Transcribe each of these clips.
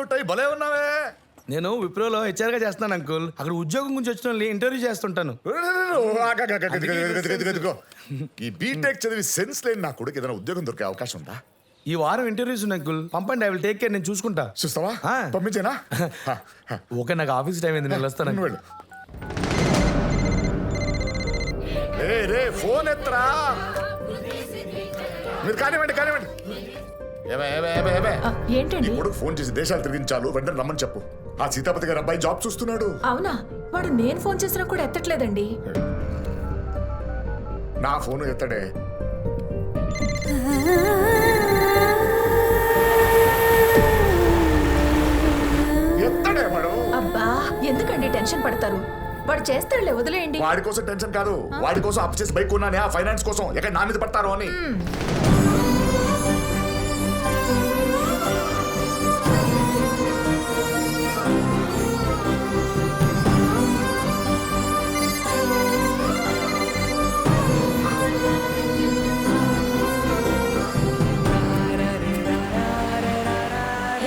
Suit అయ్యి భలే ఉన్నావే. నేను విప్రోలో హెచ్ఆర్గా చేస్తున్నాను అంకుల్. అక్కడ ఉద్యోగం గురించి వచ్చిన వాళ్ళని ఇంటర్వ్యూ చేస్తుంటాను. ఈ బీటెక్ చదివి సెన్స్ లేని నా కొడుకు ఏదైనా ఉద్యోగం దొరికే అవకాశం ఉందా? ఈ వారం ఇంటర్వ్యూస్ ఉన్నాయి అంకుల్. పంపండి, ఐ విల్ టేక్ కేర్. నేను చూసుకుంటా. చూస్తావా? ఆ. పంపించేనా? ఓకే, నాకు ఆఫీస్ టైం అయింది, నేను వస్తాను. నువ్వు వెళ్ళు. రే ఫోన్ ఎత్తరా. మీరు కానివ్వండి కానివ్వండి. ఏంటండి? కొడుకు ఫోన్ చేసి దేశాలు తిరిగించాలు, వెంటనే రమ్మని చెప్పు. ఆ సీతాపతి గారు అబ్బాయి జాబ్ చూస్తున్నాడు. అవునా? వాడు నేను ఫోన్ చేసినా కూడా ఎత్తట్లేదండి. నా ఫోన్ ఎత్తడే. ఎత్తడే వాడు. అబ్బా, ఎందుకండి టెన్షన్ పడతారు? వాడు చేస్తాడులే, వదిలేయండి. వాడి కోసం టెన్షన్ కాదు, వాడి కోసం అప్పు చేసి బైక్ కొన్నానే, ఆ ఫైనాన్స్ కోసం ఎక్కడ నా మీద పడతారో అని.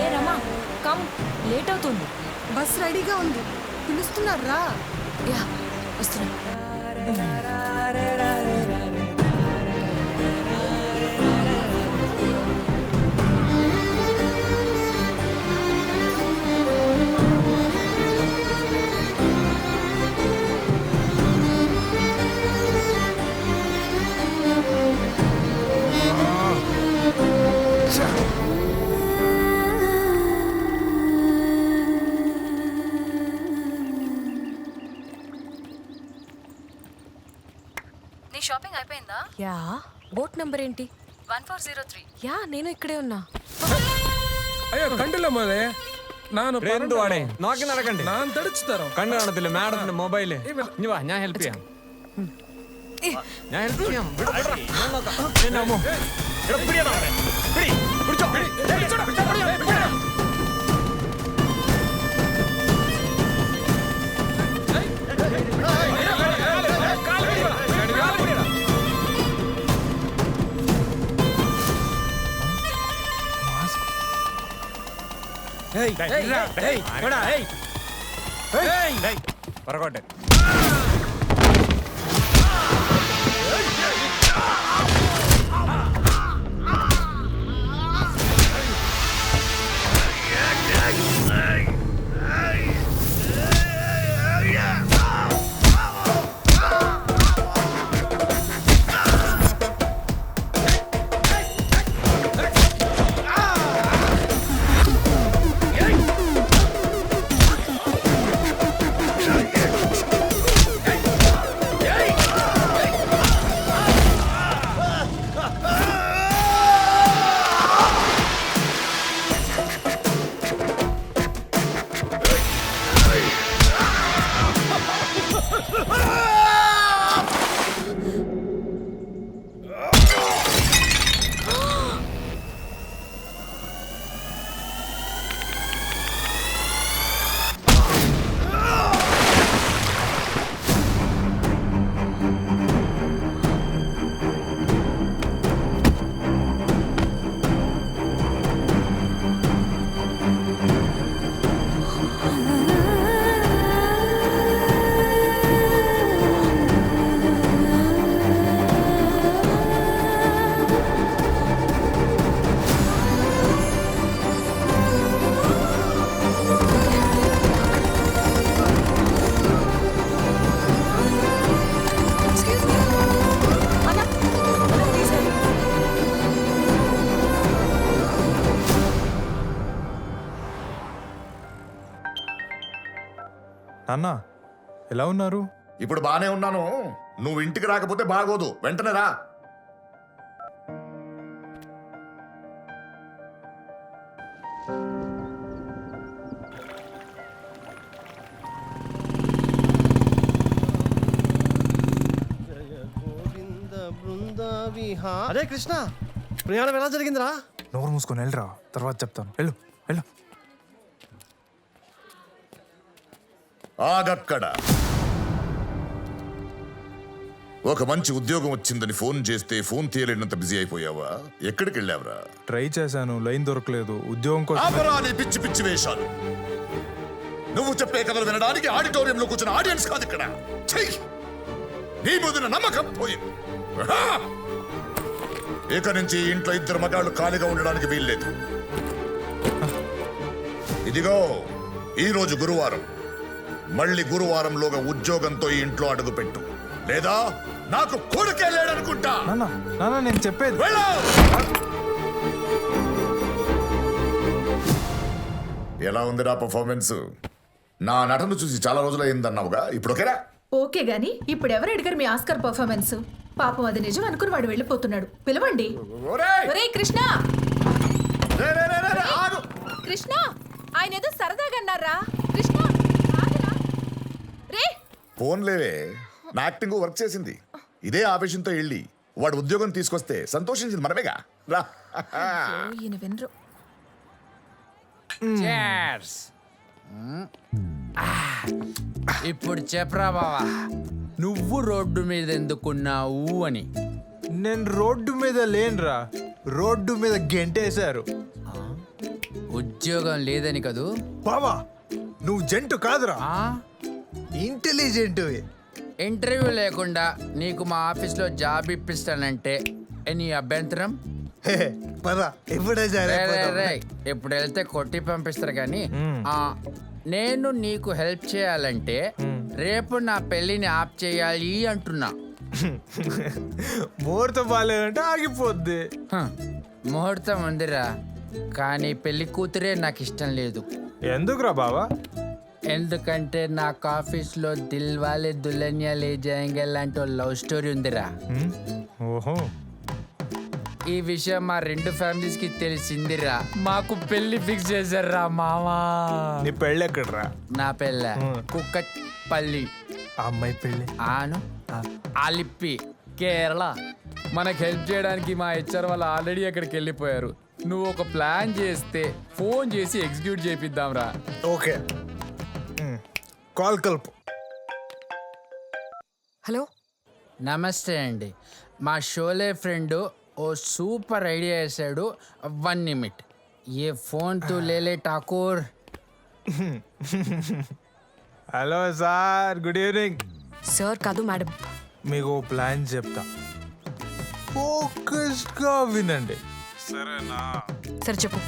ఏ రమా, కమ్, లేట్ అవుతుంది. బస్ రెడీగా ఉంది, పిలుస్తున్నారా? యా, వస్తున్నా. నీ షాపింగ్ అయిపోయిందా? యా, బోట్ నంబర్ ఏంటి? 1403. యా, నేను ఇక్కడే ఉన్నా. ಅಯ್ಯೋ ಕಂಡಿಲ್ಲ ಮೋದೆ ನಾನು എന്തു വാടേ നോക്കി നടക്കണ്ടേ? ನಾನು ತಡಿಸ್ತಾರೋ കണ്ടു കാണത്തില്ല മാഡത്തിന്റെ മൊബൈല്. ഇനി വാ, ഞാൻ ഹെൽപ്പ് ചെയ്യാം. ഞാൻ ഹെൽപ്പ് ചെയ്യാം. വിട്, വിട്രാ. ഞാൻ നോക്കാം. എന്നെ അമ്മോ. എടാ, പിടിയെടാ അവനെ. പിടി, പിടിച്ചോ. പിടിച്ചോടാ, പിടിച്ചോടാ. പറകോട്ടെ. నాన్న ఎలా ఉన్నారు? ఇప్పుడు బానే ఉన్నాను. నువ్వు ఇంటికి రాకపోతే బాగోదు, వెంటనే రా. అరే కృష్ణ, ప్రయాణం ఎలా జరిగిందిరా? నోరు మూసుకొని వెళ్ళరా, తర్వాత చెప్తాను. వెళ్ళు వెళ్ళు. ఆగక్కడ. ఒక మంచి ఉద్యోగం వచ్చిందని ఫోన్ చేస్తే ఫోన్ తీయలేనంత బిజీ అయిపోయావా? ఎక్కడికి వెళ్ళావురా? ట్రై చేశాను, లైన్ దొరకలేదు. ఉద్యోగం కోసం ఆపరా నీ పిచ్చి పిచ్చి వేషాలు. నువ్వు చెప్పే కథలు వినడానికి ఆడిటోరియంలో కూర్చున్న ఆడియన్స్ కాదు ఇక్కడ. చెయ్యి, నీ ముందున నమ్మకం పోయింది. ఇక నుంచి ఇంట్లో ఇద్దరు మగాళ్ళు ఖాళీగా ఉండడానికి వీల్లేదు. ఇదిగో ఈ రోజు గురువారం, మళ్ళీ గురువారంలోగా ఉద్యోగంతో ఈ ఇంట్లో అడుగు పెట్టు, లేదా నాకు కొడుకే లేడనుకుంటా. నాన్న నాన్న నేను చెప్పేది వెళ్ళు. ఎలా ఉంది నా పర్ఫార్మెన్స్? నా నటన చూసి చాలా రోజులు అయిందన్నావుగా, ఇప్పుడు ఓకేరా? ఓకే గాని ఇప్పుడు ఎవరు అడిగారు మీ ఆస్కర్ పర్ఫార్మెన్స్? పాపం అది నిజం అనుకుని వాడు వెళ్ళిపోతున్నాడు. పిలవండి. ఒరేయ్! ఒరేయ్ కృష్ణ, రే, రే, రే, రే, రే, ఆగు. కృష్ణ, ఆయన ఏదో సరదాగా అన్నారా? కృష్ణ ఆగురా. రే ఫోన్లేవే, నా యాక్టింగ్ వర్క్ చేసింది. ఇదే ఆవేశంతో వెళ్ళి వాడు ఉద్యోగం తీసుకొస్తే సంతోషించింది మనమేగా. రా. ఈయన వినరు. ఇప్పుడు చెప్పరా బావా, నువ్వు రోడ్డు మీద ఎందుకున్నావు అని. నేను రోడ్డు మీద లేనురా, రోడ్డు మీద గెంటేశారు. ఉద్యోగం లేదని కదూ? బావా నువ్వు జంటు కాదురా, ఆ? ఇంటెలిజెంట్. ఇంటర్వ్యూ లేకుండా నీకు మా ఆఫీస్లో జాబ్ ఇప్పిస్తానంటే ఎనీ అభ్యంతరం? పదా ఇప్పుడే రే, రే, రే, ఇప్పుడు వెళ్తే కొట్టి పంపిస్తారు కానీ నేను నీకు హెల్ప్ చేయాలంటే రేపు నా పెళ్లిని ఆప్ చేయాలి అంటున్నా. ముహూర్తం బాగాలేదంటే ఆగిపోద్ది. హ, ముహూర్తం ఉందిరా, కానీ పెళ్లి కూతురే నాకు ఇష్టం లేదు. ఎందుకురా బావా? ఎందుకంటే నాకు ఆఫీస్లో దిల్ వాలే దుల్హనియా లే జాయేంగే లాంటి లవ్ స్టోరీ ఉందిరా. ఓహో, ఈ విషయం మా రెండు ఫ్యామిలీస్ కి తెలిసిందిరా. మాకు పెళ్లి ఫిక్స్ చేశారా మావా. నీ పెళ్ళి ఎక్కడరా? నా పెళ్ళ కుక్కట్పల్లి. ఆ అమ్మాయి పెళ్ళి ఆను ఆలిప్పి కేరళ. మనకు హెల్ప్ చేయడానికి మా హెచ్ఆర్ వాళ్ళు ఆల్రెడీ అక్కడికి వెళ్ళిపోయారు. నువ్వు ఒక ప్లాన్ చేస్తే ఫోన్ చేసి ఎగ్జిక్యూట్ చేపిద్దాంరా. ఓకే, కాల్ కలుపు. హలో, నమస్తే అండి, మా షోలే ఫ్రెండ్ ఓ సూపర్ ఐడియా వేసాడు. 1 నిమిట్ ఏ ఫోన్ తూ లేలే Thakur. Hello sir, good evening. Sir కాదు మేడం. మీకు ఓ ప్లాన్ చెప్తా, ఫోకస్గా వినండి సరేనా? సరే చెప్పు.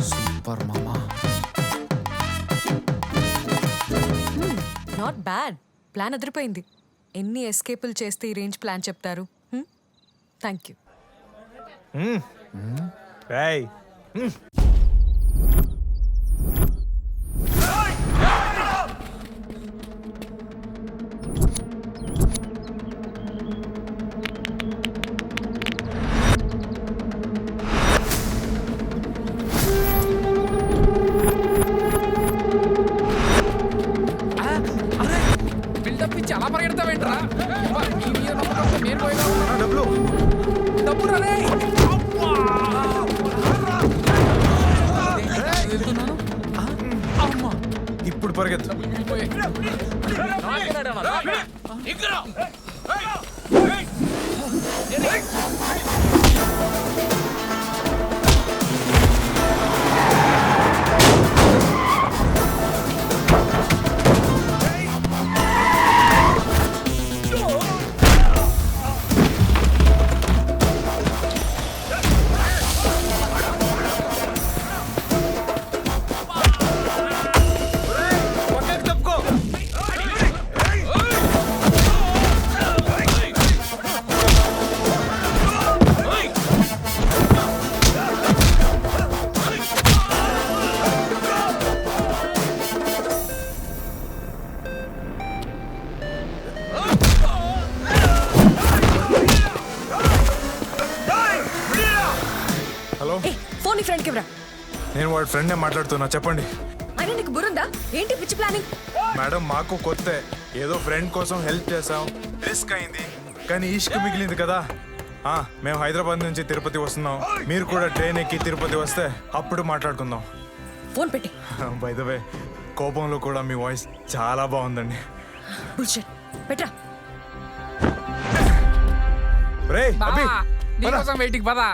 సూపర్ మామా. నాట్ బ్యాడ్, ప్లాన్ అదిరిపోయింది. ఎన్ని ఎస్కేపులు చేస్తే ఈ రేంజ్ ప్లాన్ చెప్తారు? Thank you. రేయ్, బిల్డప్ ఇచ్చి అలా పరిగెడతావేంట్రా? నేను పోయినా డబ్బులు డబ్బు రాలే. ఇప్పుడు పరిగెత్తు. హలో, ఫోన్ నీ ఫ్రెండ్కి ఇవ్వరా. నేను వాడి ఫ్రెండ్నే మాట్లాడుతున్నా, చెప్పండి. అయినా నీకు బుర్రుందా? ఏంటి పిచ్చి ప్లానింగ్? మేడం మాకు కొత్త, ఏదో ఫ్రెండ్ కోసం హెల్ప్ చేసాం, రిస్క్ అయింది కానీ ఇష్క్ మిగిలింది కదా. మేము హైదరాబాద్ నుంచి తిరుపతి వస్తున్నాం. మీరు కూడా ట్రైన్ ఎక్కి తిరుపతి వస్తే అప్పుడు మాట్లాడుకుందాం. ఫోన్ పెట్టి బై ద వే, కోపంలో కూడా మీ వాయిస్ చాలా బాగుందండి. బుల్షిట్ పెట్టరా. రే అభి, నీకోసం వెయిటింగ్ పదా